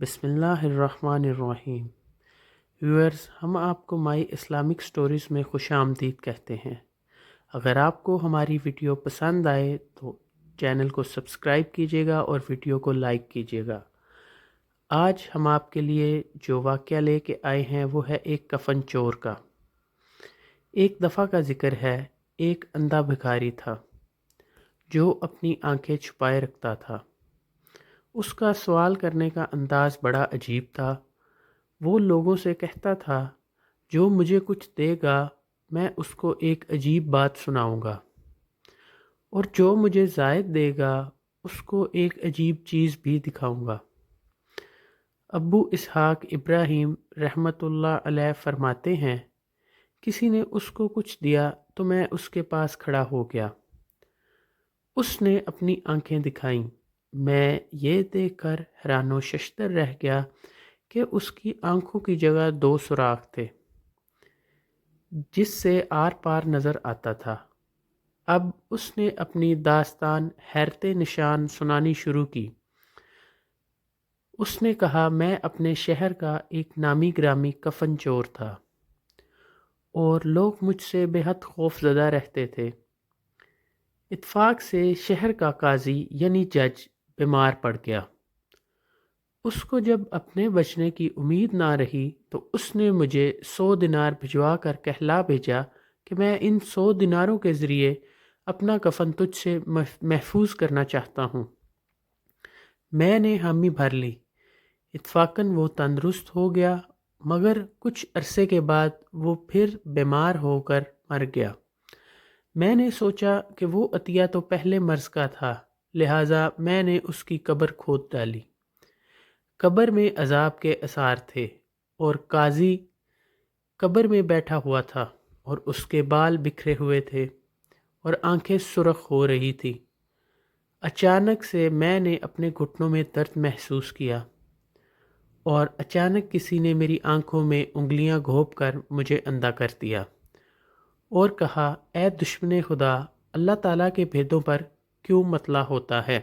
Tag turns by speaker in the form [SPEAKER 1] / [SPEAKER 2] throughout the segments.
[SPEAKER 1] بسم اللہ الرحمن الرحیم۔ ویورز، ہم آپ کو مائی اسلامک سٹوریز میں خوش آمدید کہتے ہیں۔ اگر آپ کو ہماری ویڈیو پسند آئے تو چینل کو سبسکرائب کیجیے گا اور ویڈیو کو لائک کیجیے گا۔ آج ہم آپ کے لیے جو واقعہ لے کے آئے ہیں وہ ہے ایک کفن چور کا۔ ایک دفعہ کا ذکر ہے، ایک اندھا بھکاری تھا جو اپنی آنکھیں چھپائے رکھتا تھا۔ اس کا سوال کرنے کا انداز بڑا عجیب تھا۔ وہ لوگوں سے کہتا تھا، جو مجھے کچھ دے گا میں اس کو ایک عجیب بات سناؤں گا، اور جو مجھے زائد دے گا اس کو ایک عجیب چیز بھی دکھاؤں گا۔ ابو اسحاق ابراہیم رحمۃ اللہ علیہ فرماتے ہیں، کسی نے اس کو کچھ دیا تو میں اس کے پاس کھڑا ہو گیا۔ اس نے اپنی آنکھیں دکھائیں۔ میں یہ دیکھ کر حیران و ششدر رہ گیا کہ اس کی آنکھوں کی جگہ 2 سوراخ تھے جس سے آر پار نظر آتا تھا۔ اب اس نے اپنی داستان حیرت نشان سنانی شروع کی۔ اس نے کہا، میں اپنے شہر کا ایک نامی گرامی کفن چور تھا اور لوگ مجھ سے بے حد خوف زدہ رہتے تھے۔ اتفاق سے شہر کا قاضی یعنی جج بیمار پڑ گیا۔ اس کو جب اپنے بچنے کی امید نہ رہی تو اس نے مجھے 100 دینار بھجوا کر کہلا بھیجا کہ میں ان 100 دیناروں کے ذریعے اپنا کفن تجھ سے محفوظ کرنا چاہتا ہوں۔ میں نے حامی بھر لی۔ اتفاقاً وہ تندرست ہو گیا، مگر کچھ عرصے کے بعد وہ پھر بیمار ہو کر مر گیا۔ میں نے سوچا کہ وہ عطیہ تو پہلے مرض کا تھا، لہٰذا میں نے اس کی قبر کھود ڈالی۔ قبر میں عذاب کے آثار تھے اور قاضی قبر میں بیٹھا ہوا تھا اور اس کے بال بکھرے ہوئے تھے اور آنکھیں سرخ ہو رہی تھی۔ اچانک سے میں نے اپنے گھٹنوں میں درد محسوس کیا اور اچانک کسی نے میری آنکھوں میں انگلیاں گھونپ کر مجھے اندھا کر دیا اور کہا، اے دشمن خدا، اللہ تعالیٰ کے بھیدوں پر کیوں مطلع ہوتا ہے؟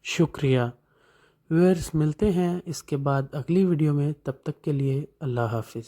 [SPEAKER 1] شکریہ۔ ویورز، ملتے ہیں اس کے بعد اگلی ویڈیو میں، تب تک کے لیے اللہ حافظ۔